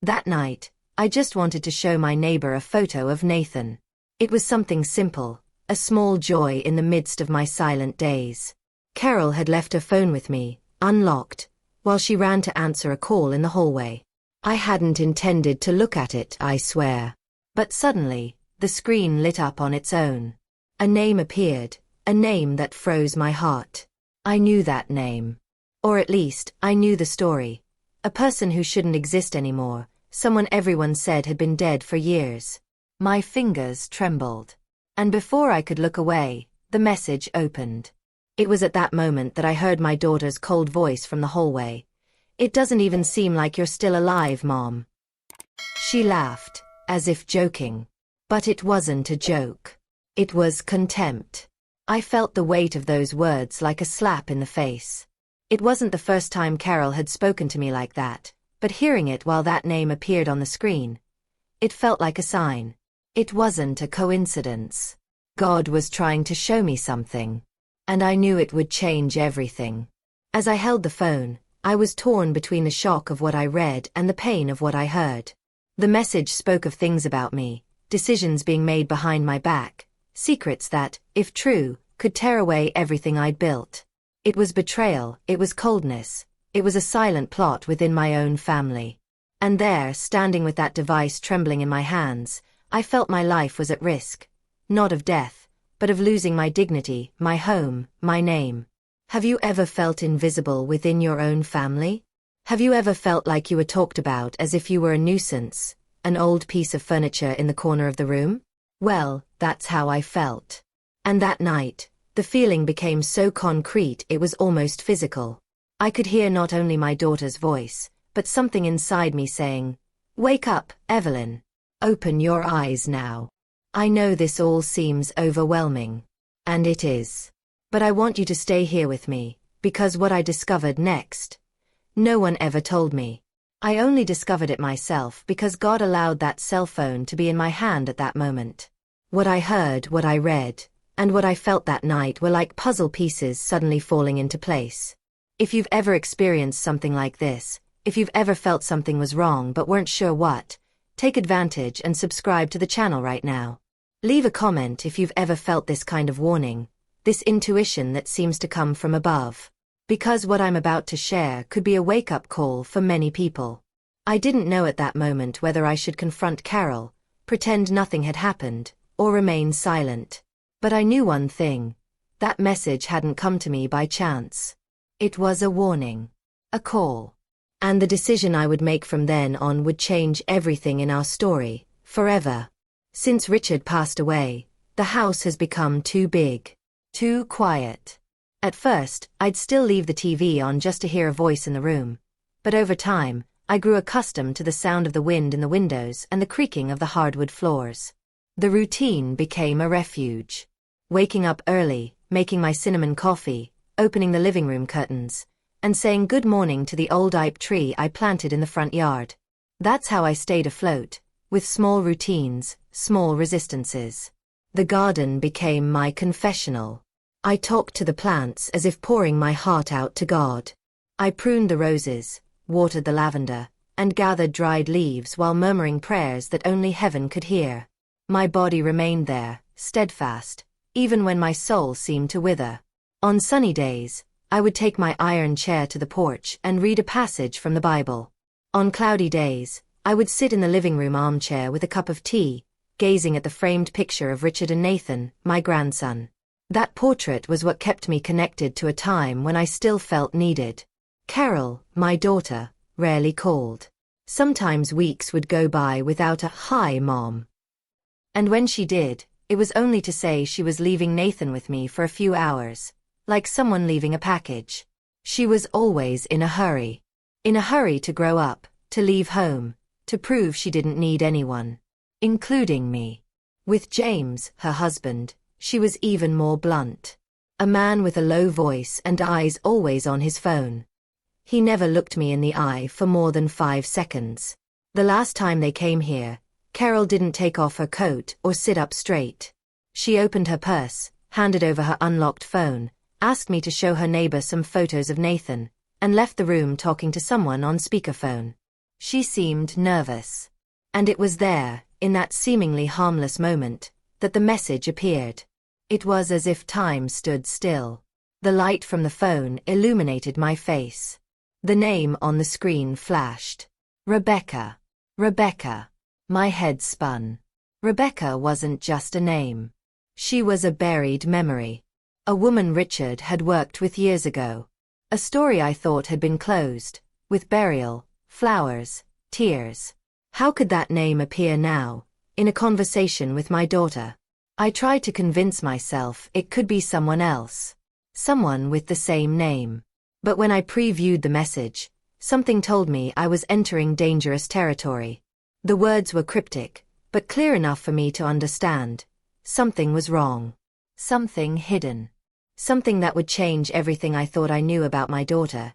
That night, I just wanted to show my neighbor a photo of Nathan. It was something simple, a small joy in the midst of my silent days. Carol had left her phone with me, unlocked, while she ran to answer a call in the hallway. I hadn't intended to look at it, I swear. But suddenly, the screen lit up on its own. A name appeared, a name that froze my heart. I knew that name. Or at least, I knew the story. A person who shouldn't exist anymore, someone everyone said had been dead for years. My fingers trembled. And before I could look away, the message opened. It was at that moment that I heard my daughter's cold voice from the hallway. "It doesn't even seem like you're still alive, Mom." She laughed, as if joking. But it wasn't a joke. It was contempt. I felt the weight of those words like a slap in the face. It wasn't the first time Carol had spoken to me like that, but hearing it while that name appeared on the screen, it felt like a sign. It wasn't a coincidence. God was trying to show me something. And I knew it would change everything. As I held the phone, I was torn between the shock of what I read and the pain of what I heard. The message spoke of things about me, decisions being made behind my back, secrets that, if true, could tear away everything I'd built. It was betrayal, it was coldness, it was a silent plot within my own family. And there, standing with that device trembling in my hands, I felt my life was at risk. Not of death, but of losing my dignity, my home, my name. Have you ever felt invisible within your own family? Have you ever felt like you were talked about as if you were a nuisance, an old piece of furniture in the corner of the room? Well, that's how I felt. And that night, the feeling became so concrete it was almost physical. I could hear not only my daughter's voice, but something inside me saying, "Wake up, Evelyn. Open your eyes now. I know this all seems overwhelming." And it is. But I want you to stay here with me, because what I discovered next, no one ever told me. I only discovered it myself because God allowed that cell phone to be in my hand at that moment. What I heard, what I read, and what I felt that night were like puzzle pieces suddenly falling into place. If you've ever experienced something like this, if you've ever felt something was wrong but weren't sure what, take advantage and subscribe to the channel right now. Leave a comment if you've ever felt this kind of warning, this intuition that seems to come from above. Because what I'm about to share could be a wake-up call for many people. I didn't know at that moment whether I should confront Carol, pretend nothing had happened, or remain silent. But I knew one thing. That message hadn't come to me by chance. It was a warning. A call. And the decision I would make from then on would change everything in our story, forever. Since Richard passed away, the house has become too big. Too quiet. At first, I'd still leave the TV on just to hear a voice in the room. But over time, I grew accustomed to the sound of the wind in the windows and the creaking of the hardwood floors. The routine became a refuge. Waking up early, making my cinnamon coffee, opening the living room curtains, and saying good morning to the old ipe tree I planted in the front yard. That's how I stayed afloat, with small routines, small resistances. The garden became my confessional. I talked to the plants as if pouring my heart out to God. I pruned the roses, watered the lavender, and gathered dried leaves while murmuring prayers that only heaven could hear. My body remained there, steadfast, even when my soul seemed to wither. On sunny days, I would take my iron chair to the porch and read a passage from the Bible. On cloudy days, I would sit in the living room armchair with a cup of tea, gazing at the framed picture of Richard and Nathan, my grandson. That portrait was what kept me connected to a time when I still felt needed. Carol, my daughter, rarely called. Sometimes weeks would go by without a "Hi, Mom." And when she did, it was only to say she was leaving Nathan with me for a few hours, like someone leaving a package. She was always in a hurry. In a hurry to grow up, to leave home, to prove she didn't need anyone, including me. With James, her husband, she was even more blunt. A man with a low voice and eyes always on his phone. He never looked me in the eye for more than 5 seconds. The last time they came here, Carol didn't take off her coat or sit up straight. She opened her purse, handed over her unlocked phone, asked me to show her neighbor some photos of Nathan, and left the room talking to someone on speakerphone. She seemed nervous. And it was there, in that seemingly harmless moment, that the message appeared. It was as if time stood still. The light from the phone illuminated my face. The name on the screen flashed. Rebecca. Rebecca. My head spun. Rebecca wasn't just a name. She was a buried memory. A woman Richard had worked with years ago. A story I thought had been closed, with burial, flowers, tears. How could that name appear now, in a conversation with my daughter? I tried to convince myself it could be someone else. Someone with the same name. But when I previewed the message, something told me I was entering dangerous territory. The words were cryptic, but clear enough for me to understand. Something was wrong. Something hidden. Something that would change everything I thought I knew about my daughter,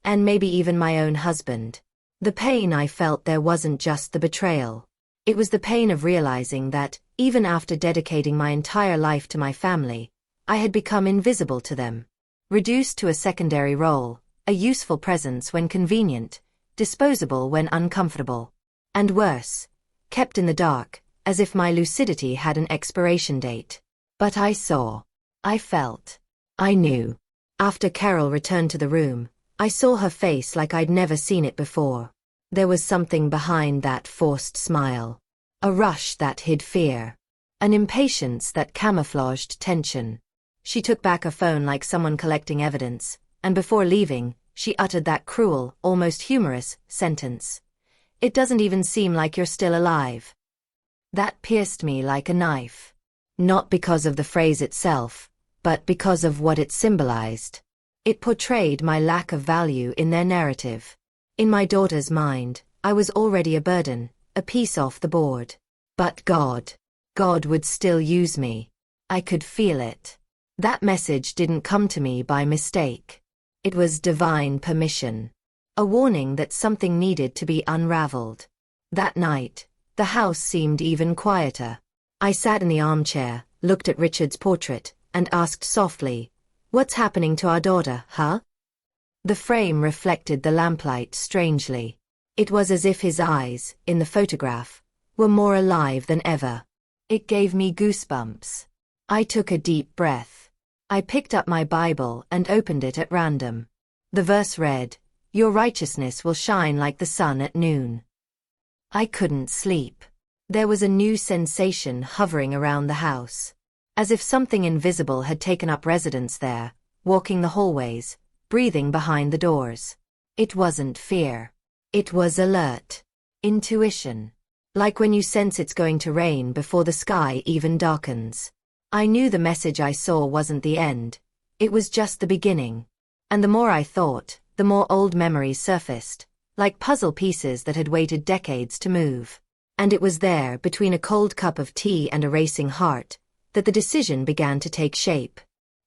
and maybe even my own husband. The pain I felt there wasn't just the betrayal. It was the pain of realizing that, even after dedicating my entire life to my family, I had become invisible to them. Reduced to a secondary role, a useful presence when convenient, disposable when uncomfortable. And worse, kept in the dark, as if my lucidity had an expiration date. But I saw. I felt. I knew. After Carol returned to the room, I saw her face like I'd never seen it before. There was something behind that forced smile. A rush that hid fear. An impatience that camouflaged tension. She took back her phone like someone collecting evidence, and before leaving, she uttered that cruel, almost humorous, sentence. "It doesn't even seem like you're still alive." That pierced me like a knife. Not because of the phrase itself, but because of what it symbolized. It portrayed my lack of value in their narrative. In my daughter's mind, I was already a burden, a piece off the board. But God would still use me. I could feel it. That message didn't come to me by mistake. It was divine permission. A warning that something needed to be unraveled. That night, the house seemed even quieter. I sat in the armchair, looked at Richard's portrait, and asked softly, "What's happening to our daughter, huh?" The frame reflected the lamplight strangely. It was as if his eyes, in the photograph, were more alive than ever. It gave me goosebumps. I took a deep breath. I picked up my Bible and opened it at random. The verse read, "Your righteousness will shine like the sun at noon." I couldn't sleep. There was a new sensation hovering around the house. As if something invisible had taken up residence there, walking the hallways, breathing behind the doors. It wasn't fear. It was alert. Intuition. Like when you sense it's going to rain before the sky even darkens. I knew the message I saw wasn't the end. It was just the beginning. And the more I thought, the more old memories surfaced, like puzzle pieces that had waited decades to move. And it was there, between a cold cup of tea and a racing heart, that the decision began to take shape.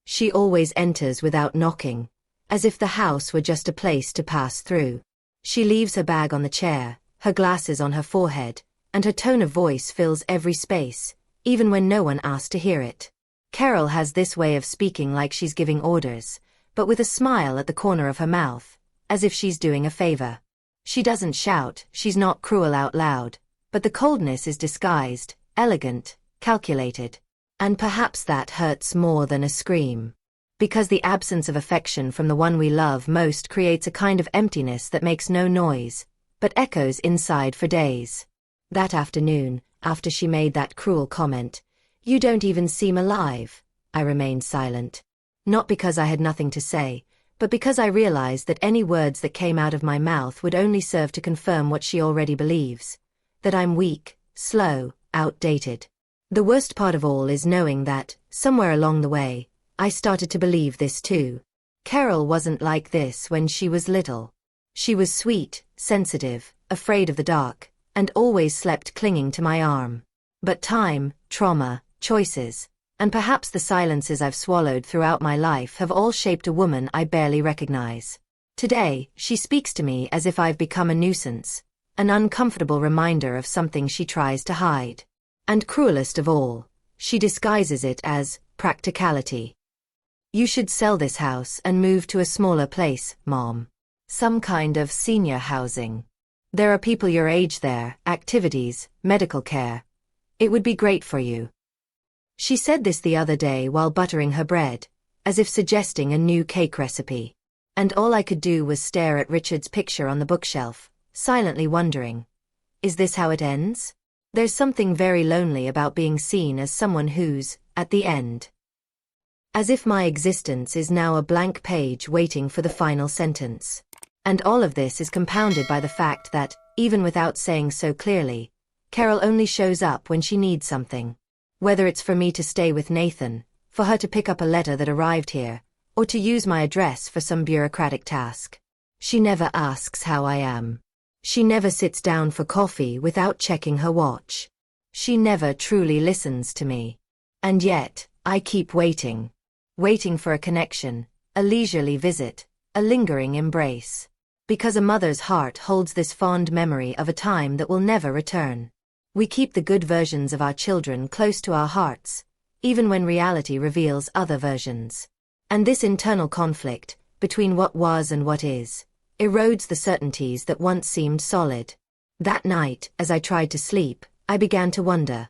She always enters without knocking, as if the house were just a place to pass through. She leaves her bag on the chair, her glasses on her forehead, and her tone of voice fills every space, even when no one asked to hear it. Carol has this way of speaking like she's giving orders, but with a smile at the corner of her mouth, as if she's doing a favor. She doesn't shout, she's not cruel out loud, but the coldness is disguised, elegant, calculated. And perhaps that hurts more than a scream. Because the absence of affection from the one we love most creates a kind of emptiness that makes no noise, but echoes inside for days. That afternoon, after she made that cruel comment, "You don't even seem alive," I remained silent. Not because I had nothing to say, but because I realized that any words that came out of my mouth would only serve to confirm what she already believes. That I'm weak, slow, outdated. The worst part of all is knowing that, somewhere along the way, I started to believe this too. Carol wasn't like this when she was little. She was sweet, sensitive, afraid of the dark, and always slept clinging to my arm. But time, trauma, choices, and perhaps the silences I've swallowed throughout my life have all shaped a woman I barely recognize. Today, she speaks to me as if I've become a nuisance, an uncomfortable reminder of something she tries to hide. And cruelest of all, she disguises it as practicality. "You should sell this house and move to a smaller place, Mom. Some kind of senior housing." There are people your age there, activities, medical care. It would be great for you. She said this the other day while buttering her bread, as if suggesting a new cake recipe. And all I could do was stare at Richard's picture on the bookshelf, silently wondering, is this how it ends? There's something very lonely about being seen as someone who's, at the end. As if my existence is now a blank page waiting for the final sentence. And all of this is compounded by the fact that, even without saying so clearly, Carol only shows up when she needs something. Whether it's for me to stay with Nathan, for her to pick up a letter that arrived here, or to use my address for some bureaucratic task. She never asks how I am. She never sits down for coffee without checking her watch. She never truly listens to me. And yet, I keep waiting. Waiting for a connection, a leisurely visit, a lingering embrace. Because a mother's heart holds this fond memory of a time that will never return. We keep the good versions of our children close to our hearts, even when reality reveals other versions. And this internal conflict, between what was and what is, erodes the certainties that once seemed solid. That night, as I tried to sleep, I began to wonder,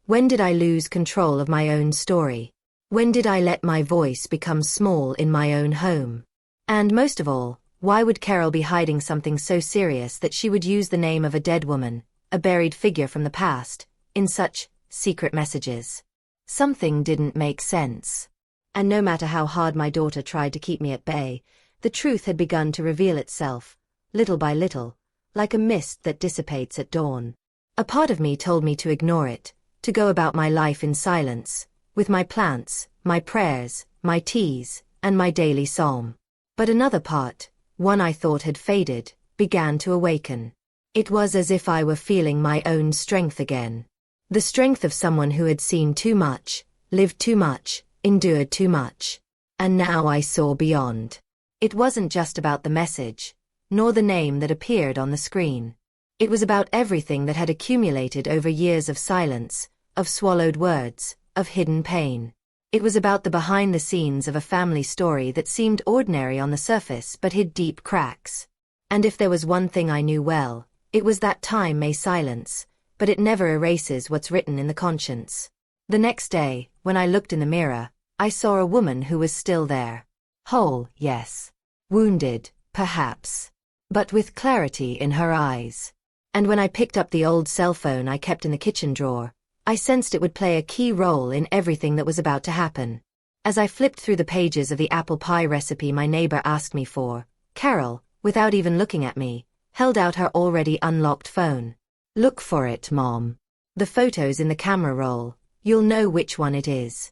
when did I lose control of my own story? When did I let my voice become small in my own home? And most of all, why would Carol be hiding something so serious that she would use the name of a dead woman, a buried figure from the past, in such secret messages? Something didn't make sense. And no matter how hard my daughter tried to keep me at bay, the truth had begun to reveal itself, little by little, like a mist that dissipates at dawn. A part of me told me to ignore it, to go about my life in silence, with my plants, my prayers, my teas, and my daily psalm. But another part, one I thought had faded, began to awaken. It was as if I were feeling my own strength again. The strength of someone who had seen too much, lived too much, endured too much. And now I saw beyond. It wasn't just about the message, nor the name that appeared on the screen. It was about everything that had accumulated over years of silence, of swallowed words, of hidden pain. It was about the behind the scenes of a family story that seemed ordinary on the surface but hid deep cracks. And if there was one thing I knew well, it was that time may silence, but it never erases what's written in the conscience. The next day, when I looked in the mirror, I saw a woman who was still there. Whole, yes. Wounded, perhaps. But with clarity in her eyes. And when I picked up the old cell phone I kept in the kitchen drawer, I sensed it would play a key role in everything that was about to happen. As I flipped through the pages of the apple pie recipe my neighbor asked me for, Carol, without even looking at me, held out her already unlocked phone. Look for it, Mom. The photo's in the camera roll. You'll know which one it is.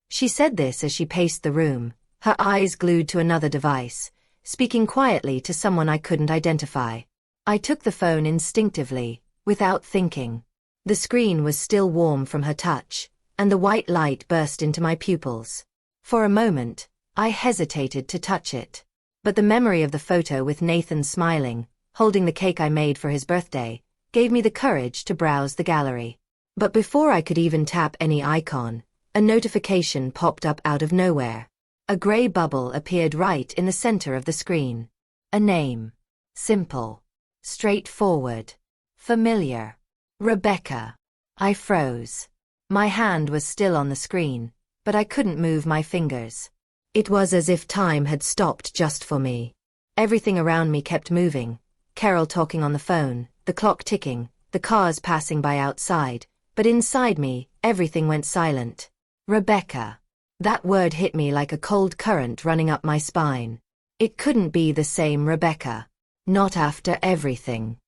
She said this as she paced the room, her eyes glued to another device, speaking quietly to someone I couldn't identify. I took the phone instinctively, without thinking. The screen was still warm from her touch, and the white light burst into my pupils. For a moment, I hesitated to touch it. But the memory of the photo with Nathan smiling, holding the cake I made for his birthday, gave me the courage to browse the gallery. But before I could even tap any icon, a notification popped up out of nowhere. A gray bubble appeared right in the center of the screen. A name. Simple. Straightforward. Familiar. Rebecca. I froze. My hand was still on the screen, but I couldn't move my fingers. It was as if time had stopped just for me. Everything around me kept moving. Carol talking on the phone, the clock ticking, the cars passing by outside, but inside me, everything went silent. Rebecca. That word hit me like a cold current running up my spine. It couldn't be the same Rebecca. Not after everything.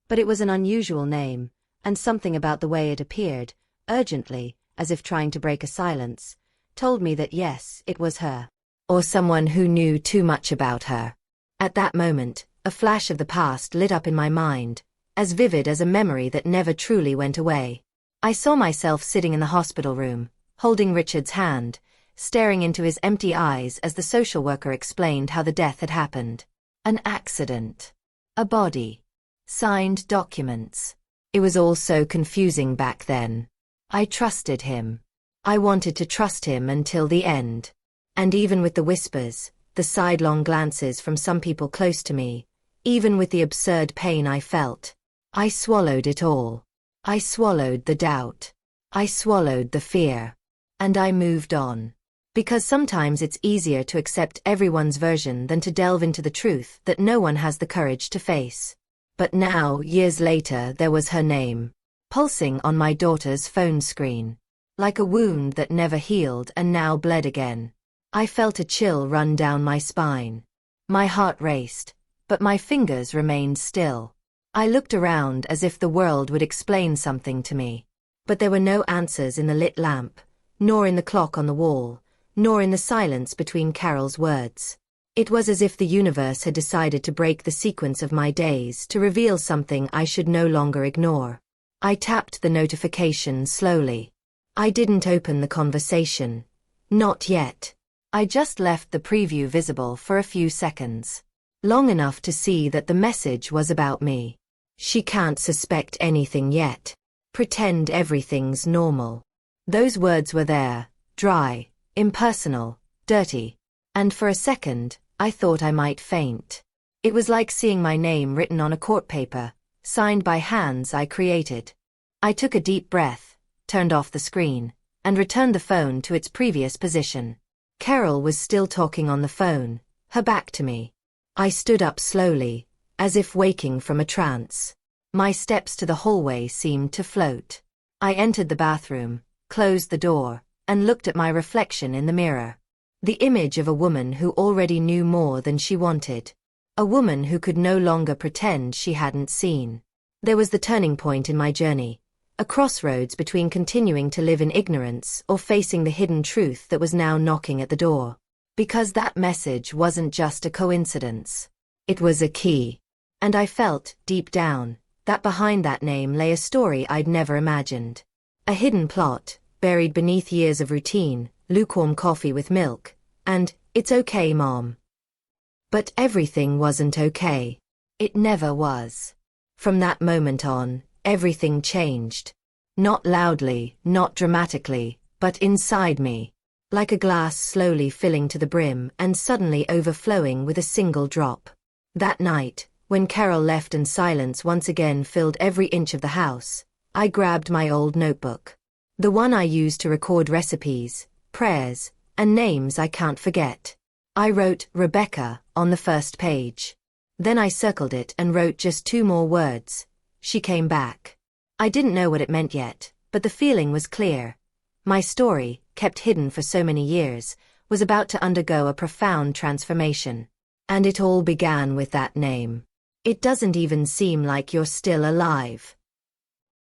But it was an unusual name, and something about the way it appeared, urgently, as if trying to break a silence, told me that yes, it was her. Or someone who knew too much about her. At that moment, a flash of the past lit up in my mind, as vivid as a memory that never truly went away. I saw myself sitting in the hospital room, holding Richard's hand, staring into his empty eyes as the social worker explained how the death had happened. An accident. A body. Signed documents. It was all so confusing back then. I trusted him. I wanted to trust him until the end. And even with the whispers, the sidelong glances from some people close to me, even with the absurd pain I felt. I swallowed it all. I swallowed the doubt. I swallowed the fear. And I moved on. Because sometimes it's easier to accept everyone's version than to delve into the truth that no one has the courage to face. But now, years later, there was her name, pulsing on my daughter's phone screen. Like a wound that never healed and now bled again. I felt a chill run down my spine. My heart raced, but my fingers remained still. I looked around as if the world would explain something to me. But there were no answers in the lit lamp, nor in the clock on the wall, nor in the silence between Carol's words. It was as if the universe had decided to break the sequence of my days to reveal something I should no longer ignore. I tapped the notification slowly. I didn't open the conversation. Not yet. I just left the preview visible for a few seconds. Long enough to see that the message was about me. She can't suspect anything yet. Pretend everything's normal. Those words were there, dry, impersonal, dirty. And for a second, I thought I might faint. It was like seeing my name written on a court paper, signed by hands I created. I took a deep breath, turned off the screen, and returned the phone to its previous position. Carol was still talking on the phone, her back to me. I stood up slowly, as if waking from a trance. My steps to the hallway seemed to float. I entered the bathroom, closed the door, and looked at my reflection in the mirror. The image of a woman who already knew more than she wanted. A woman who could no longer pretend she hadn't seen. There was the turning point in my journey, a crossroads between continuing to live in ignorance or facing the hidden truth that was now knocking at the door. Because that message wasn't just a coincidence. It was a key. And I felt, deep down, that behind that name lay a story I'd never imagined. A hidden plot, buried beneath years of routine, lukewarm coffee with milk, and, "It's okay, Mom." But everything wasn't okay. It never was. From that moment on, everything changed. Not loudly, not dramatically, but inside me. Like a glass slowly filling to the brim and suddenly overflowing with a single drop. That night, when Carol left and silence once again filled every inch of the house, I grabbed my old notebook. The one I used to record recipes, prayers, and names I can't forget. I wrote Rebecca on the first page. Then I circled it and wrote just 2 more words. She came back. I didn't know what it meant yet, but the feeling was clear. My story, kept hidden for so many years, was about to undergo a profound transformation. And it all began with that name. It doesn't even seem like you're still alive.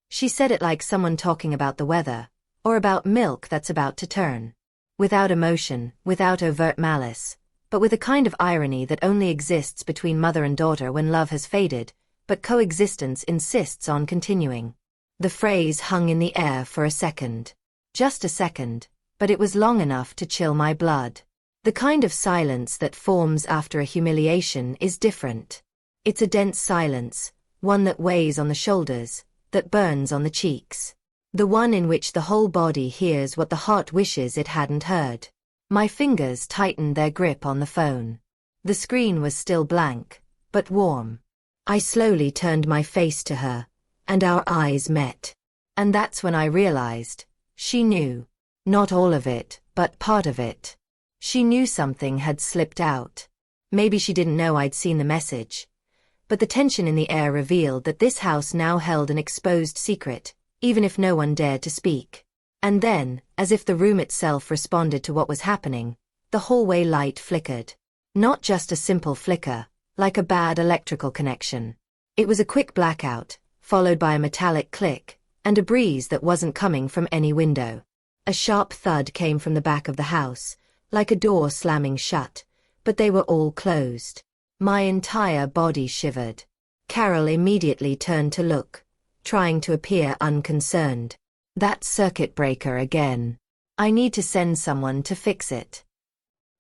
She said it like someone talking about the weather, or about milk that's about to turn. Without emotion, without overt malice, but with a kind of irony that only exists between mother and daughter when love has faded, but coexistence insists on continuing. The phrase hung in the air for a second. Just a second, but it was long enough to chill my blood. The kind of silence that forms after a humiliation is different. It's a dense silence, one that weighs on the shoulders, that burns on the cheeks. The one in which the whole body hears what the heart wishes it hadn't heard. My fingers tightened their grip on the phone. The screen was still blank, but warm. I slowly turned my face to her, and our eyes met. And that's when I realized, she knew. Not all of it, but part of it. She knew something had slipped out. Maybe she didn't know I'd seen the message. But the tension in the air revealed that this house now held an exposed secret, even if no one dared to speak. And then, as if the room itself responded to what was happening, the hallway light flickered. Not just a simple flicker, like a bad electrical connection. It was a quick blackout, followed by a metallic click, and a breeze that wasn't coming from any window. A sharp thud came from the back of the house, like a door slamming shut, but they were all closed. My entire body shivered. Carol immediately turned to look, trying to appear unconcerned. That circuit breaker again. I need to send someone to fix it.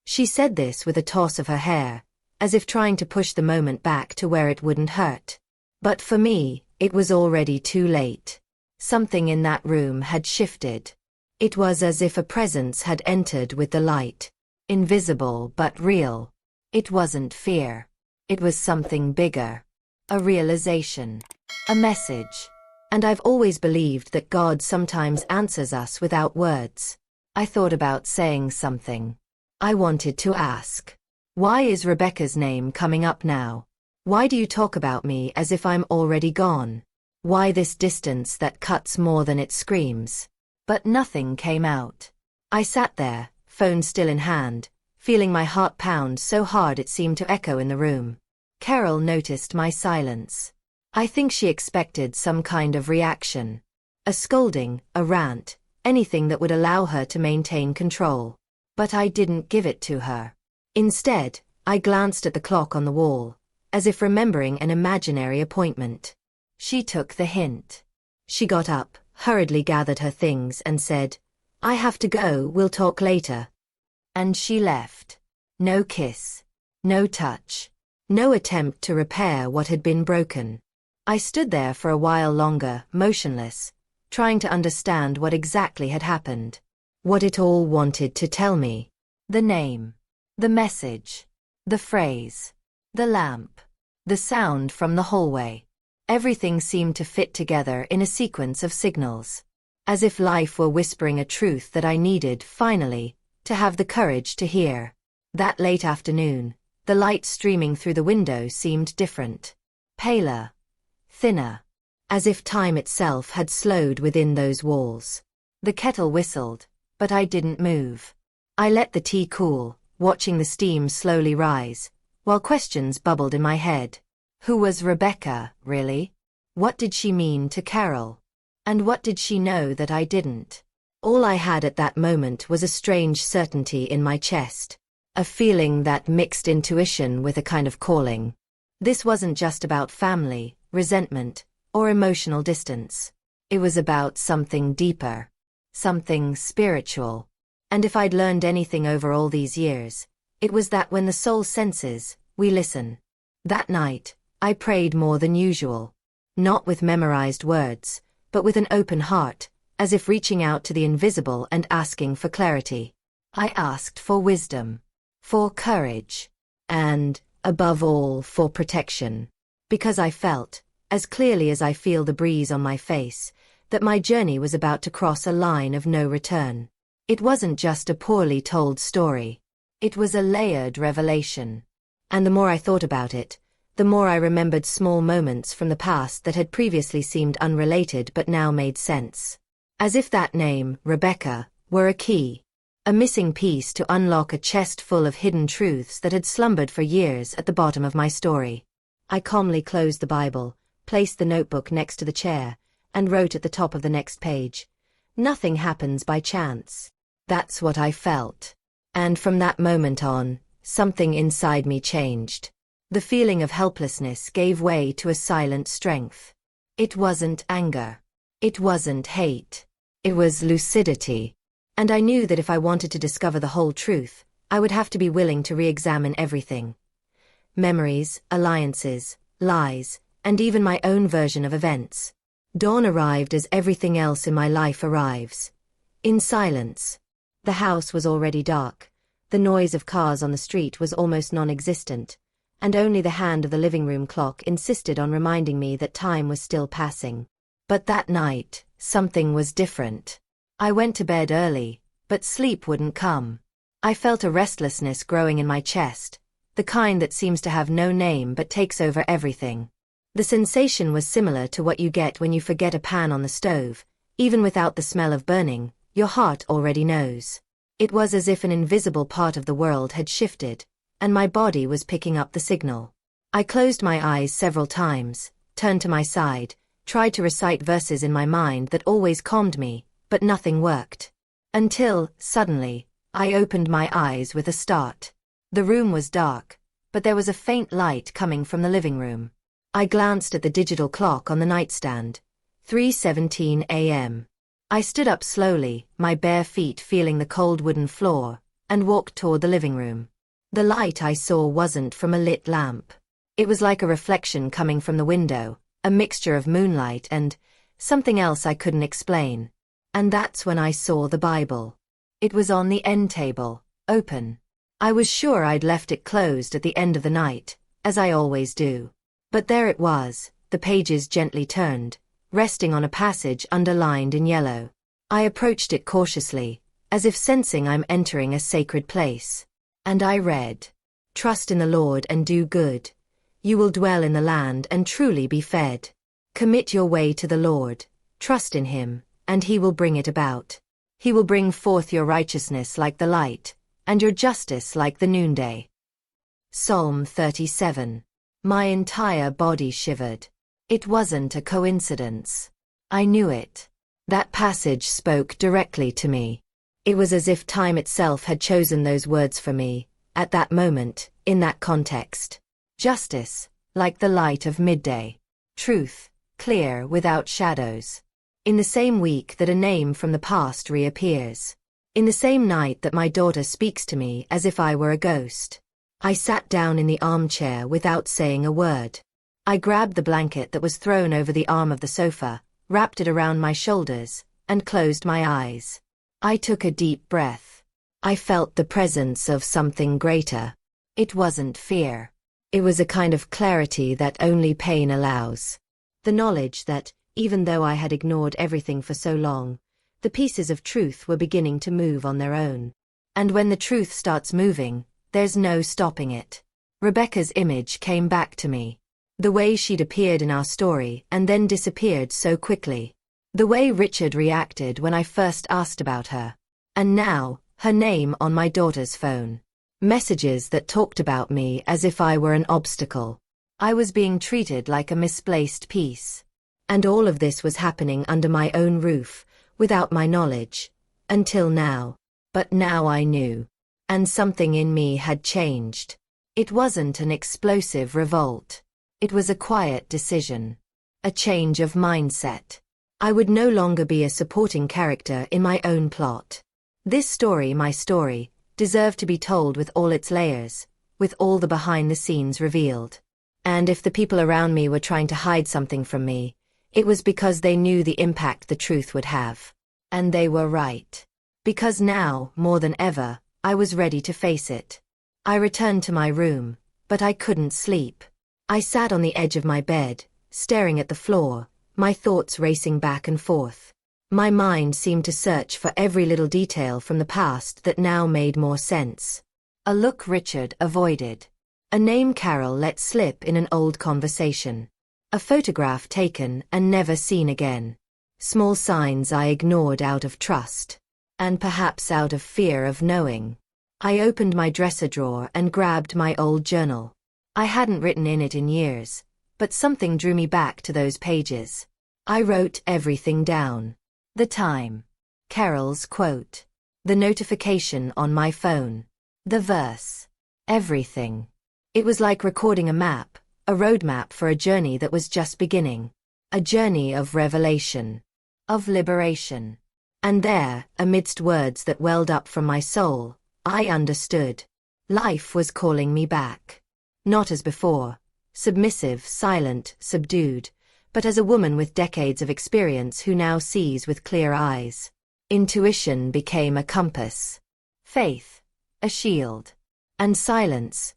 She said this with a toss of her hair, as if trying to push the moment back to where it wouldn't hurt. But for me, it was already too late. Something in that room had shifted. It was as if a presence had entered with the light. Invisible but real. It wasn't fear. It was something bigger. A realization. A message. And I've always believed that God sometimes answers us without words. I thought about saying something. I wanted to ask. Why is Rebecca's name coming up now? Why do you talk about me as if I'm already gone? Why this distance that cuts more than it screams? But nothing came out. I sat there, phone still in hand, feeling my heart pound so hard it seemed to echo in the room. Carol noticed my silence. I think she expected some kind of reaction. A scolding, a rant, anything that would allow her to maintain control. But I didn't give it to her. Instead, I glanced at the clock on the wall, as if remembering an imaginary appointment. She took the hint. She got up, hurriedly gathered her things and said, "I have to go, we'll talk later." And she left. No kiss. No touch. No attempt to repair what had been broken. I stood there for a while longer, motionless, trying to understand what exactly had happened. What it all wanted to tell me. The name. The message. The phrase. The lamp. The sound from the hallway. Everything seemed to fit together in a sequence of signals. As if life were whispering a truth that I needed, finally, to have the courage to hear. That late afternoon, the light streaming through the window seemed different. Paler. Thinner. As if time itself had slowed within those walls. The kettle whistled, but I didn't move. I let the tea cool, watching the steam slowly rise, while questions bubbled in my head. Who was Rebecca, really? What did she mean to Carol? And what did she know that I didn't? All I had at that moment was a strange certainty in my chest. A feeling that mixed intuition with a kind of calling. This wasn't just about family, resentment, or emotional distance. It was about something deeper. Something spiritual. And if I'd learned anything over all these years, it was that when the soul senses, we listen. That night, I prayed more than usual. Not with memorized words, but with an open heart, as if reaching out to the invisible and asking for clarity. I asked for wisdom. For courage. And, above all, for protection. Because I felt, as clearly as I feel the breeze on my face, that my journey was about to cross a line of no return. It wasn't just a poorly told story. It was a layered revelation. And the more I thought about it, the more I remembered small moments from the past that had previously seemed unrelated but now made sense. As if that name, Rebecca, were a key. A missing piece to unlock a chest full of hidden truths that had slumbered for years at the bottom of my story. I calmly closed the Bible, placed the notebook next to the chair, and wrote at the top of the next page, "Nothing happens by chance." That's what I felt. And from that moment on, something inside me changed. The feeling of helplessness gave way to a silent strength. It wasn't anger. It wasn't hate. It was lucidity. And I knew that if I wanted to discover the whole truth, I would have to be willing to re-examine everything. Memories, alliances, lies, and even my own version of events. Dawn arrived as everything else in my life arrives. In silence. The house was already dark. The noise of cars on the street was almost non-existent, and only the hand of the living room clock insisted on reminding me that time was still passing. But that night, something was different. I went to bed early, but sleep wouldn't come. I felt a restlessness growing in my chest, the kind that seems to have no name but takes over everything. The sensation was similar to what you get when you forget a pan on the stove. Even without the smell of burning, your heart already knows. It was as if an invisible part of the world had shifted, and my body was picking up the signal. I closed my eyes several times, turned to my side, tried to recite verses in my mind that always calmed me, but nothing worked. Until, suddenly, I opened my eyes with a start. The room was dark, but there was a faint light coming from the living room. I glanced at the digital clock on the nightstand. 3:17 a.m. I stood up slowly, my bare feet feeling the cold wooden floor, and walked toward the living room. The light I saw wasn't from a lit lamp. It was like a reflection coming from the window, a mixture of moonlight and something else I couldn't explain. And that's when I saw the Bible. It was on the end table, open. I was sure I'd left it closed at the end of the night, as I always do. But there it was, the pages gently turned, resting on a passage underlined in yellow. I approached it cautiously, as if sensing I'm entering a sacred place. And I read, "Trust in the Lord and do good. You will dwell in the land and truly be fed. Commit your way to the Lord, trust in him, and he will bring it about. He will bring forth your righteousness like the light, and your justice like the noonday." Psalm 37. My entire body shivered. It wasn't a coincidence. I knew it. That passage spoke directly to me. It was as if time itself had chosen those words for me, at that moment, in that context. Justice, like the light of midday. Truth, clear without shadows. In the same week that a name from the past reappears. In the same night that my daughter speaks to me as if I were a ghost. I sat down in the armchair without saying a word. I grabbed the blanket that was thrown over the arm of the sofa, wrapped it around my shoulders, and closed my eyes. I took a deep breath. I felt the presence of something greater. It wasn't fear. It was a kind of clarity that only pain allows. The knowledge that, even though I had ignored everything for so long, the pieces of truth were beginning to move on their own. And when the truth starts moving, there's no stopping it. Rebecca's image came back to me. The way she'd appeared in our story and then disappeared so quickly. The way Richard reacted when I first asked about her. And now, her name on my daughter's phone. Messages that talked about me as if I were an obstacle. I was being treated like a misplaced piece. And all of this was happening under my own roof, without my knowledge. Until now. But now I knew. And something in me had changed. It wasn't an explosive revolt. It was a quiet decision. A change of mindset. I would no longer be a supporting character in my own plot. This story, my story, deserved to be told with all its layers, with all the behind-the-scenes revealed. And if the people around me were trying to hide something from me, it was because they knew the impact the truth would have. And they were right. Because now, more than ever, I was ready to face it. I returned to my room, but I couldn't sleep. I sat on the edge of my bed, staring at the floor, my thoughts racing back and forth. My mind seemed to search for every little detail from the past that now made more sense. A look Richard avoided. A name Carol let slip in an old conversation. A photograph taken and never seen again. Small signs I ignored out of trust. And perhaps out of fear of knowing. I opened my dresser drawer and grabbed my old journal. I hadn't written in it in years, but something drew me back to those pages. I wrote everything down. The time. Carol's quote. The notification on my phone. The verse. Everything. It was like recording a map, a roadmap for a journey that was just beginning. A journey of revelation. Of liberation. And there, amidst words that welled up from my soul, I understood. Life was calling me back. Not as before, submissive, silent, subdued, but as a woman with decades of experience who now sees with clear eyes. Intuition became a compass. Faith, a shield. And silence.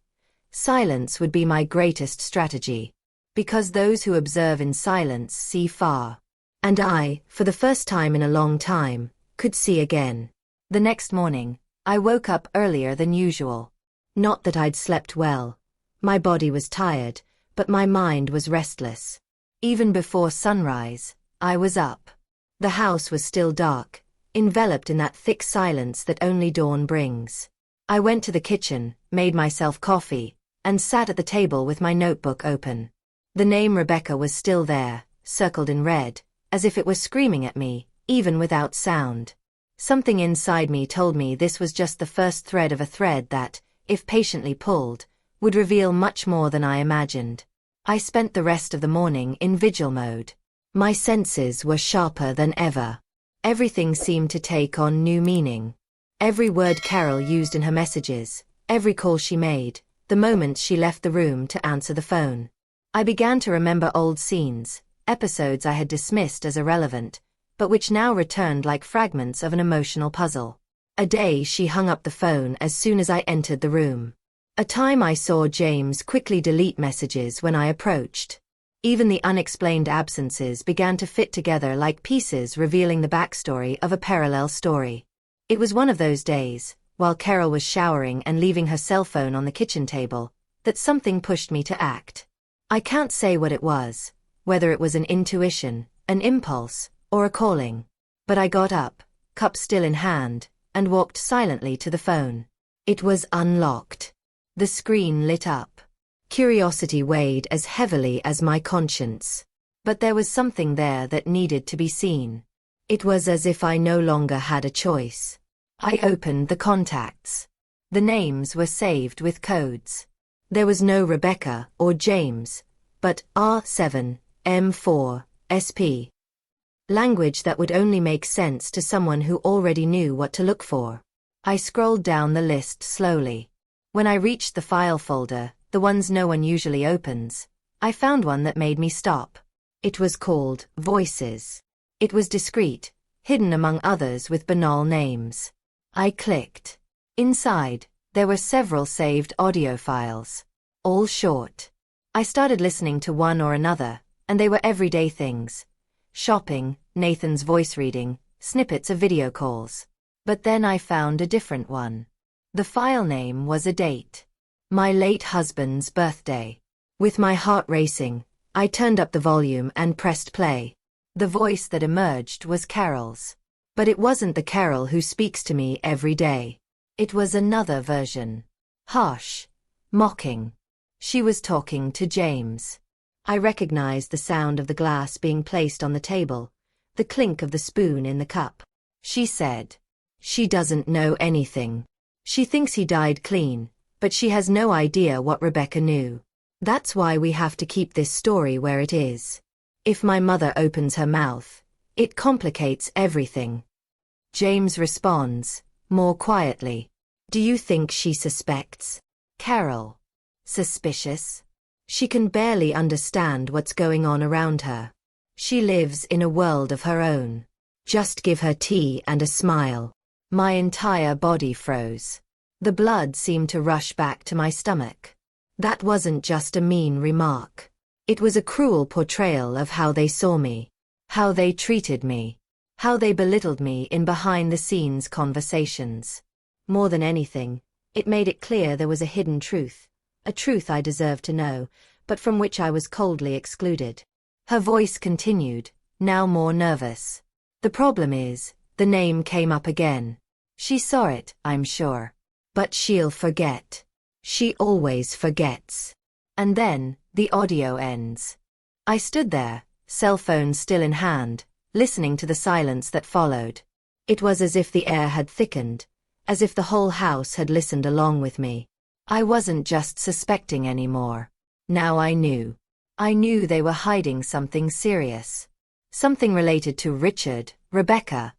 Silence would be my greatest strategy. Because those who observe in silence see far. And I, for the first time in a long time, could see again. The next morning, I woke up earlier than usual. Not that I'd slept well. My body was tired, but my mind was restless. Even before sunrise, I was up. The house was still dark, enveloped in that thick silence that only dawn brings. I went to the kitchen, made myself coffee, and sat at the table with my notebook open. The name Rebecca was still there, circled in red, as if it were screaming at me, even without sound. Something inside me told me this was just the first thread of a thread that, if patiently pulled, would reveal much more than I imagined. I spent the rest of the morning in vigil mode. My senses were sharper than ever. Everything seemed to take on new meaning. Every word Carol used in her messages, every call she made, the moment she left the room to answer the phone. I began to remember old scenes, episodes I had dismissed as irrelevant, but which now returned like fragments of an emotional puzzle. A day she hung up the phone as soon as I entered the room. A time I saw James quickly delete messages when I approached. Even the unexplained absences began to fit together like pieces revealing the backstory of a parallel story. It was one of those days, while Carol was showering and leaving her cell phone on the kitchen table, that something pushed me to act. I can't say what it was, whether it was an intuition, an impulse, or a calling. But I got up, cup still in hand, and walked silently to the phone. It was unlocked. The screen lit up. Curiosity weighed as heavily as my conscience. But there was something there that needed to be seen. It was as if I no longer had a choice. I opened the contacts. The names were saved with codes. There was no Rebecca or James, but R7, M4, SP. Language that would only make sense to someone who already knew what to look for. I scrolled down the list slowly. When I reached the file folder, the ones no one usually opens, I found one that made me stop. It was called Voices. It was discreet, hidden among others with banal names. I clicked. Inside, there were several saved audio files. All short. I started listening to one or another, and they were everyday things. Shopping, Nathan's voice reading, snippets of video calls. But then I found a different one. The file name was a date. My late husband's birthday. With my heart racing, I turned up the volume and pressed play. The voice that emerged was Carol's. But it wasn't the Carol who speaks to me every day. It was another version. Harsh. Mocking. She was talking to James. I recognized the sound of the glass being placed on the table, the clink of the spoon in the cup. She said, "She doesn't know anything. She thinks he died clean, but she has no idea what Rebecca knew. That's why we have to keep this story where it is. If my mother opens her mouth, it complicates everything." James responds, more quietly. "Do you think she suspects?" Carol. Suspicious? She can barely understand what's going on around her. She lives in a world of her own. Just give her tea and a smile. My entire body froze. The blood seemed to rush back to my stomach. That wasn't just a mean remark. It was a cruel portrayal of how they saw me, how they treated me, how they belittled me in behind-the-scenes conversations. More than anything, it made it clear there was a hidden truth, a truth I deserved to know, but from which I was coldly excluded. Her voice continued, now more nervous. "The problem is, the name came up again. She saw it, I'm sure. But she'll forget. She always forgets." And then, the audio ends. I stood there, cell phone still in hand, listening to the silence that followed. It was as if the air had thickened, as if the whole house had listened along with me. I wasn't just suspecting anymore. Now I knew. I knew they were hiding something serious. Something related to Richard, Rebecca,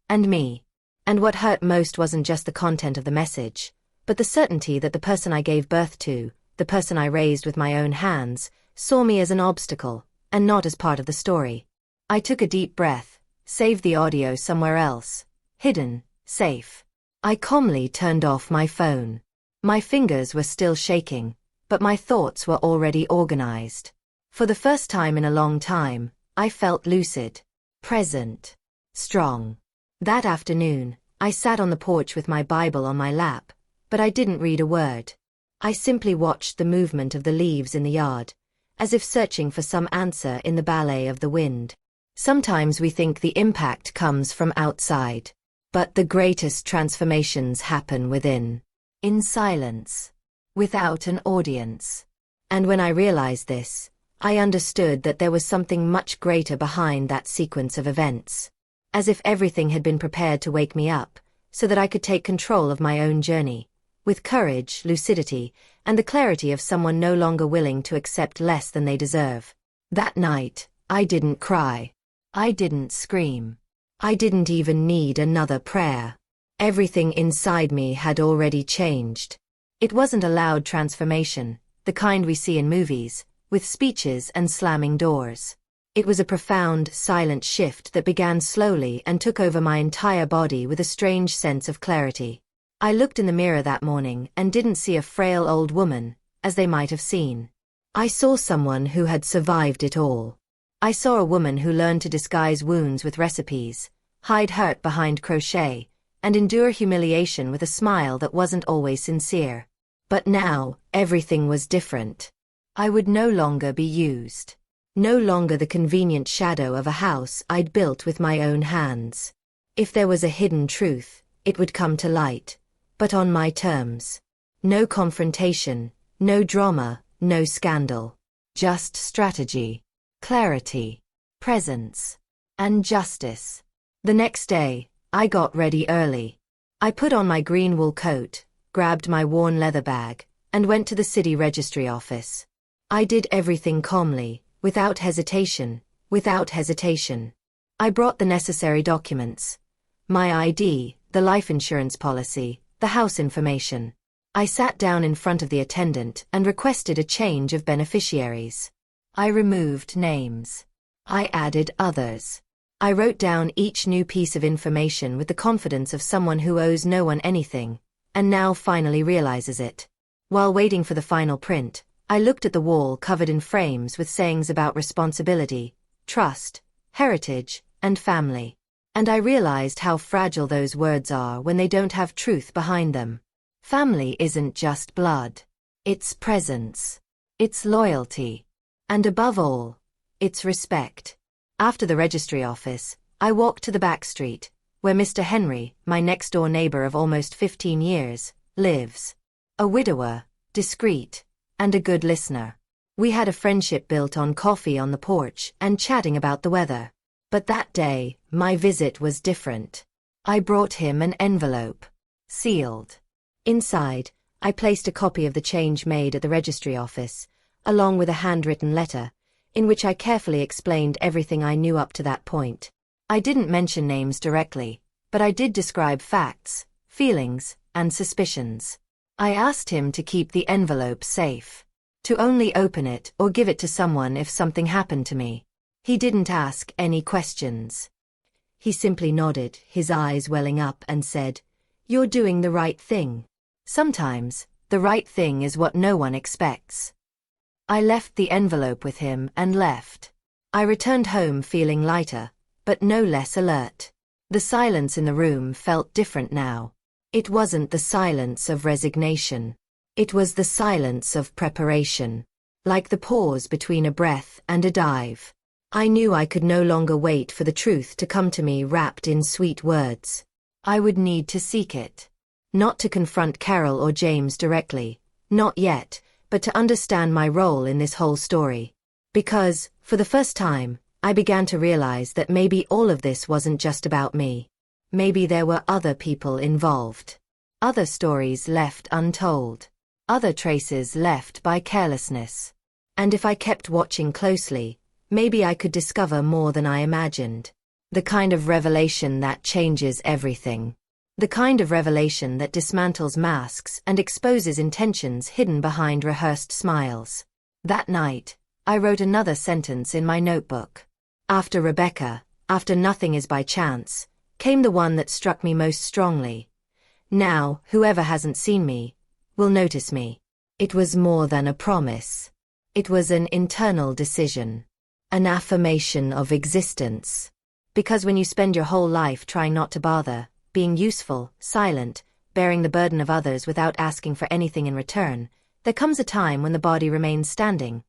and me. And what hurt most wasn't just the content of the message, but the certainty that the person I gave birth to, the person I raised with my own hands, saw me as an obstacle, and not as part of the story. I took a deep breath, saved the audio somewhere else, hidden, safe. I calmly turned off my phone. My fingers were still shaking, but my thoughts were already organized. For the first time in a long time, I felt lucid, present, strong. That afternoon, I sat on the porch with my Bible on my lap, but I didn't read a word. I simply watched the movement of the leaves in the yard, as if searching for some answer in the ballet of the wind. Sometimes we think the impact comes from outside, but the greatest transformations happen within, in silence, without an audience. And when I realized this, I understood that there was something much greater behind that sequence of events. As if everything had been prepared to wake me up, so that I could take control of my own journey, with courage, lucidity, and the clarity of someone no longer willing to accept less than they deserve. That night, I didn't cry. I didn't scream. I didn't even need another prayer. Everything inside me had already changed. It wasn't a loud transformation, the kind we see in movies, with speeches and slamming doors. It was a profound, silent shift that began slowly and took over my entire body with a strange sense of clarity. I looked in the mirror that morning and didn't see a frail old woman, as they might have seen. I saw someone who had survived it all. I saw a woman who learned to disguise wounds with recipes, hide hurt behind crochet, and endure humiliation with a smile that wasn't always sincere. But now, everything was different. I would no longer be used. No longer the convenient shadow of a house I'd built with my own hands. If there was a hidden truth, it would come to light, but on my terms. No confrontation, no drama, no scandal. Just strategy, clarity, presence, and justice. The next day, I got ready early. I put on my green wool coat, grabbed my worn leather bag, and went to the city registry office. I did everything calmly, without hesitation. I brought the necessary documents. My ID, the life insurance policy, the house information. I sat down in front of the attendant and requested a change of beneficiaries. I removed names. I added others. I wrote down each new piece of information with the confidence of someone who owes no one anything, and now finally realizes it. While waiting for the final print, I looked at the wall covered in frames with sayings about responsibility, trust, heritage, and family. And I realized how fragile those words are when they don't have truth behind them. Family isn't just blood. It's presence. It's loyalty. And above all, it's respect. After the registry office, I walked to the back street, where Mr. Henry, my next-door neighbor of almost 15 years, lives. A widower, discreet, and a good listener. We had a friendship built on coffee on the porch and chatting about the weather. But that day, my visit was different. I brought him an envelope. Sealed. Inside, I placed a copy of the change made at the registry office, along with a handwritten letter, in which I carefully explained everything I knew up to that point. I didn't mention names directly, but I did describe facts, feelings, and suspicions. I asked him to keep the envelope safe, to only open it or give it to someone if something happened to me. He didn't ask any questions. He simply nodded, his eyes welling up, and said, "You're doing the right thing." Sometimes, the right thing is what no one expects. I left the envelope with him and left. I returned home feeling lighter, but no less alert. The silence in the room felt different now. It wasn't the silence of resignation. It was the silence of preparation. Like the pause between a breath and a dive. I knew I could no longer wait for the truth to come to me wrapped in sweet words. I would need to seek it. Not to confront Carol or James directly, not yet, but to understand my role in this whole story. Because, for the first time, I began to realize that maybe all of this wasn't just about me. Maybe there were other people involved. Other stories left untold. Other traces left by carelessness. And if I kept watching closely, maybe I could discover more than I imagined. The kind of revelation that changes everything. The kind of revelation that dismantles masks and exposes intentions hidden behind rehearsed smiles. That night, I wrote another sentence in my notebook. After Rebecca, after nothing is by chance, came the one that struck me most strongly. Now, whoever hasn't seen me, will notice me. It was more than a promise. It was an internal decision. An affirmation of existence. Because when you spend your whole life trying not to bother, being useful, silent, bearing the burden of others without asking for anything in return, there comes a time when the body remains standing.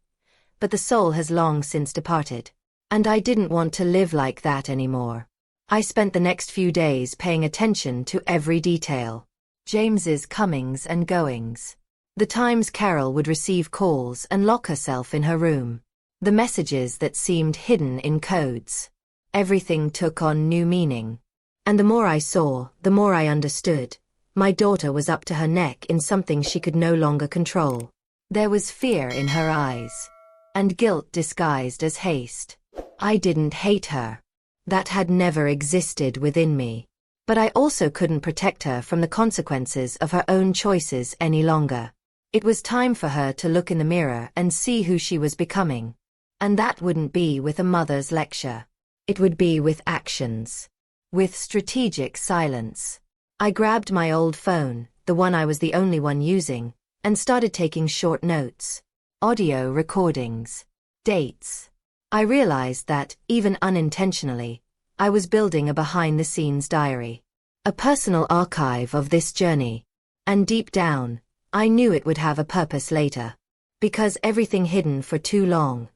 But the soul has long since departed. And I didn't want to live like that anymore. I spent the next few days paying attention to every detail. James's comings and goings. The times Carol would receive calls and lock herself in her room. The messages that seemed hidden in codes. Everything took on new meaning. And the more I saw, the more I understood. My daughter was up to her neck in something she could no longer control. There was fear in her eyes. And guilt disguised as haste. I didn't hate her. That had never existed within me. But I also couldn't protect her from the consequences of her own choices any longer. It was time for her to look in the mirror and see who she was becoming. And that wouldn't be with a mother's lecture. It would be with actions. With strategic silence. I grabbed my old phone, the one I was the only one using, and started taking short notes. Audio recordings. Dates. I realized that, even unintentionally, I was building a behind-the-scenes diary. A personal archive of this journey. And deep down, I knew it would have a purpose later. Because everything hidden for too long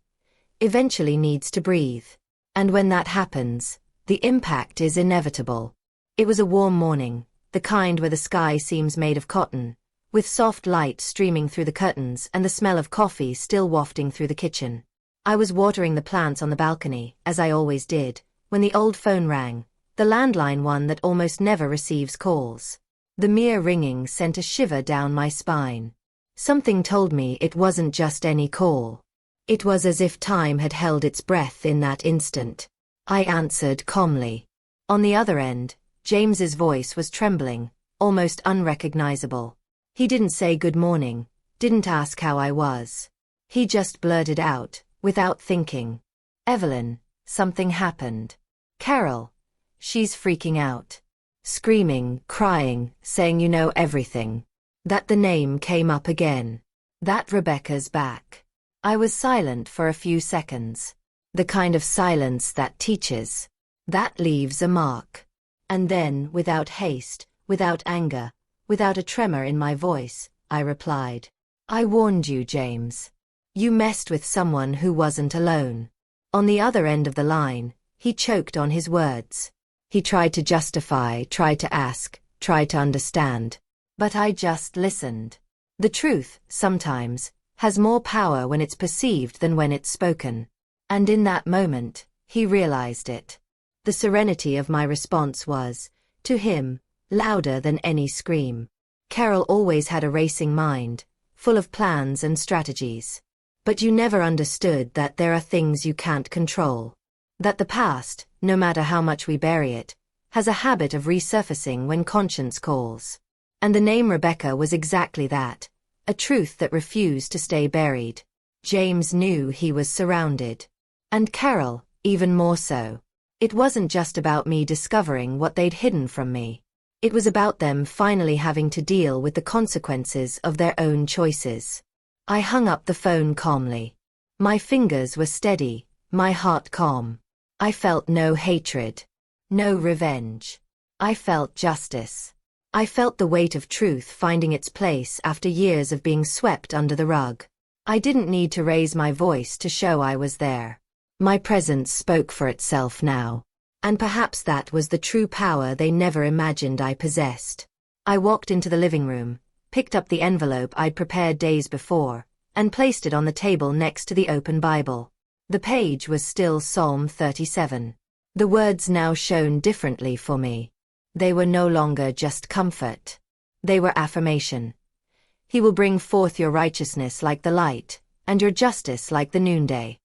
eventually needs to breathe. And when that happens, the impact is inevitable. It was a warm morning, the kind where the sky seems made of cotton, with soft light streaming through the curtains and the smell of coffee still wafting through the kitchen. I was watering the plants on the balcony, as I always did, when the old phone rang, the landline one that almost never receives calls. The mere ringing sent a shiver down my spine. Something told me it wasn't just any call. It was as if time had held its breath in that instant. I answered calmly. On the other end, James's voice was trembling, almost unrecognizable. He didn't say good morning, didn't ask how I was. He just blurted out, without thinking. Evelyn, something happened. Carol. She's freaking out. Screaming, crying, saying you know everything. That the name came up again. That Rebecca's back. I was silent for a few seconds. The kind of silence that teaches. That leaves a mark. And then, without haste, without anger, without a tremor in my voice, I replied. I warned you, James. You messed with someone who wasn't alone. On the other end of the line, he choked on his words. He tried to justify, tried to ask, tried to understand. But I just listened. The truth, sometimes, has more power when it's perceived than when it's spoken. And in that moment, he realized it. The serenity of my response was, to him, louder than any scream. Carol always had a racing mind, full of plans and strategies. But you never understood that there are things you can't control. That the past, no matter how much we bury it, has a habit of resurfacing when conscience calls. And the name Rebecca was exactly that, a truth that refused to stay buried. James knew he was surrounded. And Carol, even more so. It wasn't just about me discovering what they'd hidden from me. It was about them finally having to deal with the consequences of their own choices. I hung up the phone calmly. My fingers were steady, my heart calm. I felt no hatred. No revenge. I felt justice. I felt the weight of truth finding its place after years of being swept under the rug. I didn't need to raise my voice to show I was there. My presence spoke for itself now. And perhaps that was the true power they never imagined I possessed. I walked into the living room, picked up the envelope I'd prepared days before, and placed it on the table next to the open Bible. The page was still Psalm 37. The words now shone differently for me. They were no longer just comfort. They were affirmation. He will bring forth your righteousness like the light, and your justice like the noonday.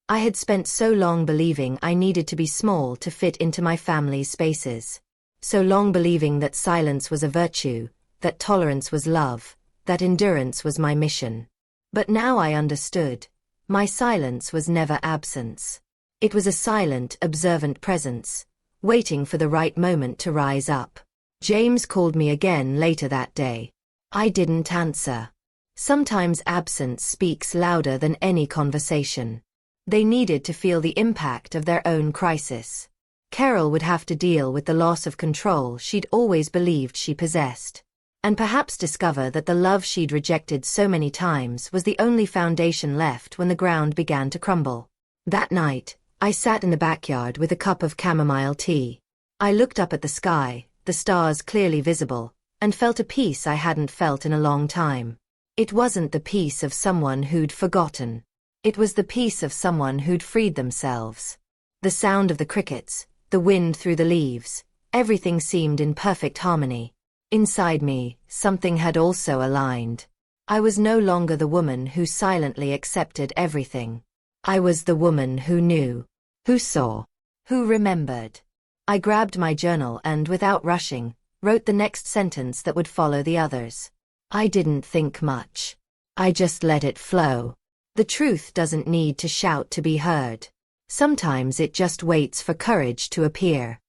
I had spent so long believing I needed to be small to fit into my family's spaces. So long believing that silence was a virtue, that tolerance was love, that endurance was my mission. But now I understood. My silence was never absence. It was a silent, observant presence, waiting for the right moment to rise up. James called me again later that day. I didn't answer. Sometimes absence speaks louder than any conversation. They needed to feel the impact of their own crisis. Carol would have to deal with the loss of control she'd always believed she possessed. And perhaps discover that the love she'd rejected so many times was the only foundation left when the ground began to crumble. That night, I sat in the backyard with a cup of chamomile tea. I looked up at the sky, the stars clearly visible, and felt a peace I hadn't felt in a long time. It wasn't the peace of someone who'd forgotten. It was the peace of someone who'd freed themselves. The sound of the crickets, the wind through the leaves, everything seemed in perfect harmony. Inside me, something had also aligned. I was no longer the woman who silently accepted everything. I was the woman who knew, who saw, who remembered. I grabbed my journal and, without rushing, wrote the next sentence that would follow the others. I didn't think much. I just let it flow. The truth doesn't need to shout to be heard. Sometimes it just waits for courage to appear.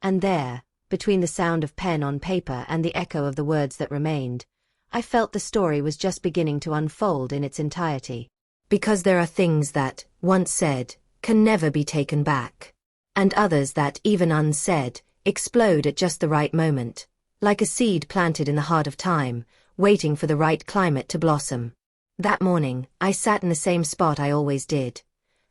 And there, between the sound of pen on paper and the echo of the words that remained, I felt the story was just beginning to unfold in its entirety. Because there are things that, once said, can never be taken back. And others that, even unsaid, explode at just the right moment, like a seed planted in the heart of time, waiting for the right climate to blossom. That morning, I sat in the same spot I always did.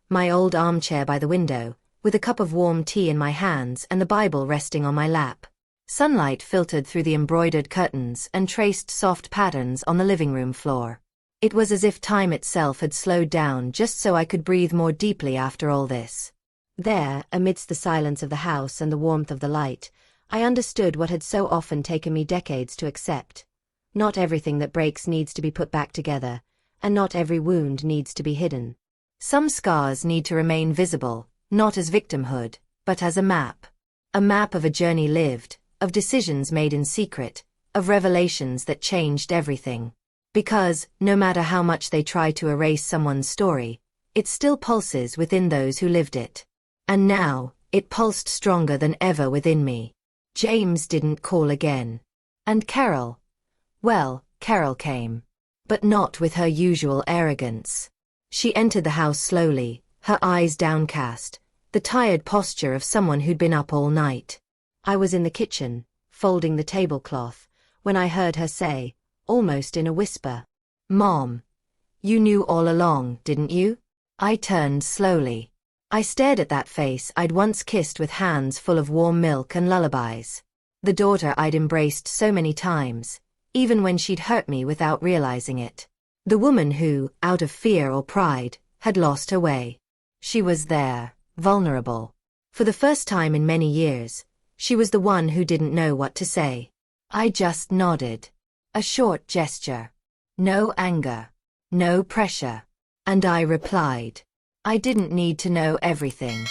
My old armchair by the window, with a cup of warm tea in my hands and the Bible resting on my lap. Sunlight filtered through the embroidered curtains and traced soft patterns on the living room floor. It was as if time itself had slowed down just so I could breathe more deeply after all this. There, amidst the silence of the house and the warmth of the light, I understood what had so often taken me decades to accept. Not everything that breaks needs to be put back together, and not every wound needs to be hidden. Some scars need to remain visible, not as victimhood, but as a map. A map of a journey lived, of decisions made in secret, of revelations that changed everything. Because, no matter how much they try to erase someone's story, it still pulses within those who lived it. And now, it pulsed stronger than ever within me. James didn't call again. And Carol? Well, Carol came. But not with her usual arrogance. She entered the house slowly, her eyes downcast, the tired posture of someone who'd been up all night. I was in the kitchen, folding the tablecloth, when I heard her say, almost in a whisper, "Mom, you knew all along, didn't you?" I turned slowly. I stared at that face I'd once kissed with hands full of warm milk and lullabies. The daughter I'd embraced so many times, even when she'd hurt me without realizing it. The woman who, out of fear or pride, had lost her way. She was there, vulnerable. For the first time in many years, she was the one who didn't know what to say. I just nodded. A short gesture. No anger. No pressure. And I replied. I didn't need to know everything.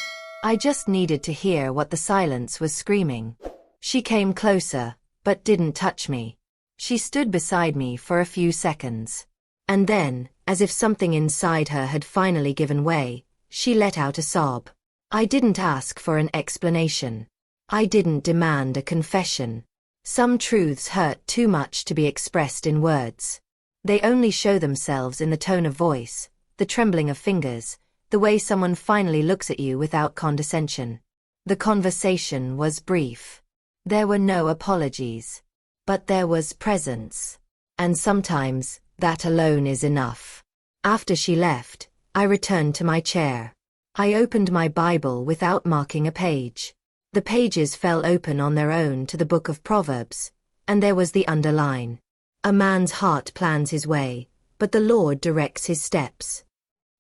I just needed to hear what the silence was screaming. She came closer, but didn't touch me. She stood beside me for a few seconds. And then, as if something inside her had finally given way, she let out a sob. I didn't ask for an explanation. I didn't demand a confession. Some truths hurt too much to be expressed in words. They only show themselves in the tone of voice, the trembling of fingers, the way someone finally looks at you without condescension. The conversation was brief. There were no apologies. But there was presence. And sometimes, that alone is enough. After she left, I returned to my chair. I opened my Bible without marking a page. The pages fell open on their own to the book of Proverbs, and there was the underline. A man's heart plans his way, but the Lord directs his steps.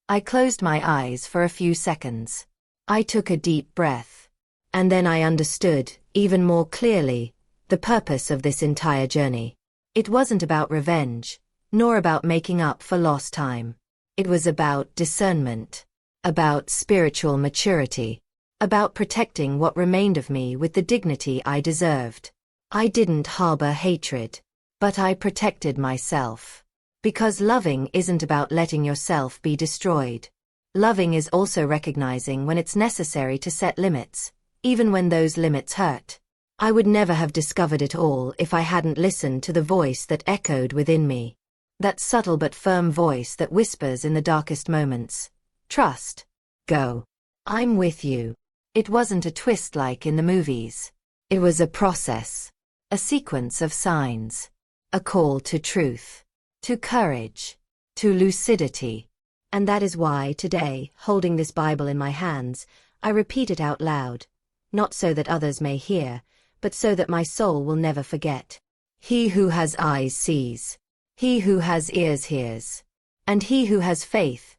I closed my eyes for a few seconds. I took a deep breath. And then I understood, even more clearly, the purpose of this entire journey. It wasn't about revenge, nor about making up for lost time. It was about discernment, about spiritual maturity, about protecting what remained of me with the dignity I deserved. I didn't harbor hatred, but I protected myself. Because loving isn't about letting yourself be destroyed. Loving is also recognizing when it's necessary to set limits, even when those limits hurt. I would never have discovered it all if I hadn't listened to the voice that echoed within me. That subtle but firm voice that whispers in the darkest moments. Trust. Go. I'm with you. It wasn't a twist like in the movies. It was a process. A sequence of signs. A call to truth. To courage. To lucidity. And that is why today, holding this Bible in my hands, I repeat it out loud. Not so that others may hear, but so that my soul will never forget. He who has eyes sees. He who has ears hears. And he who has faith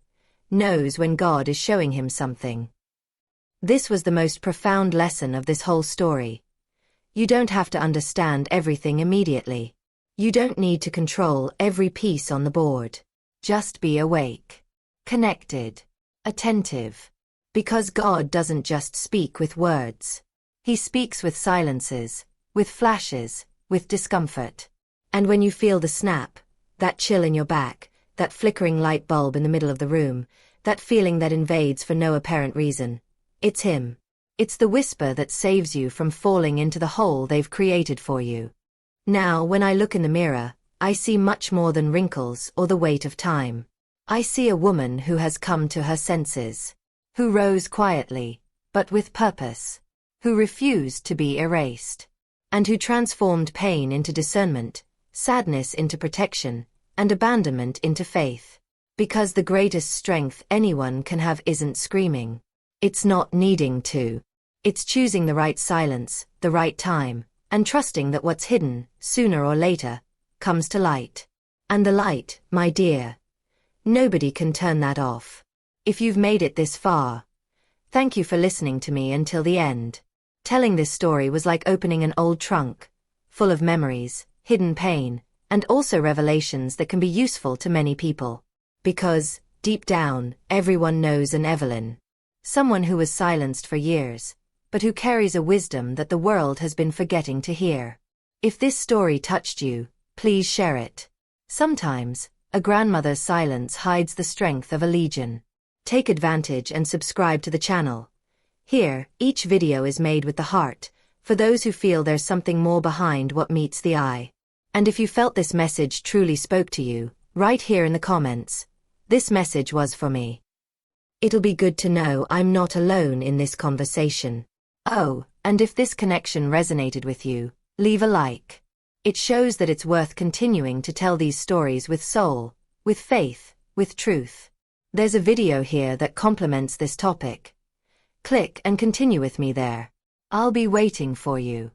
knows when God is showing him something. This was the most profound lesson of this whole story. You don't have to understand everything immediately. You don't need to control every piece on the board. Just be awake, connected, attentive. Because God doesn't just speak with words. He speaks with silences, with flashes, with discomfort. And when you feel the snap, that chill in your back, that flickering light bulb in the middle of the room, that feeling that invades for no apparent reason, it's him. It's the whisper that saves you from falling into the hole they've created for you. Now, when I look in the mirror, I see much more than wrinkles or the weight of time. I see a woman who has come to her senses, who rose quietly, but with purpose, who refused to be erased, and who transformed pain into discernment, sadness into protection, and abandonment into faith. Because the greatest strength anyone can have isn't screaming. It's not needing to. It's choosing the right silence, the right time, and trusting that what's hidden, sooner or later, comes to light. And the light, my dear, nobody can turn that off. If you've made it this far, thank you for listening to me until the end. Telling this story was like opening an old trunk, full of memories, hidden pain, and also revelations that can be useful to many people. Because, deep down, everyone knows an Evelyn. Someone who was silenced for years, but who carries a wisdom that the world has been forgetting to hear. If this story touched you, please share it. Sometimes, a grandmother's silence hides the strength of a legion. Take advantage and subscribe to the channel. Here, each video is made with the heart, for those who feel there's something more behind what meets the eye. And if you felt this message truly spoke to you, write here in the comments, "This message was for me." It'll be good to know I'm not alone in this conversation. Oh, and if this connection resonated with you, leave a like. It shows that it's worth continuing to tell these stories with soul, with faith, with truth. There's a video here that complements this topic. Click and continue with me there. I'll be waiting for you.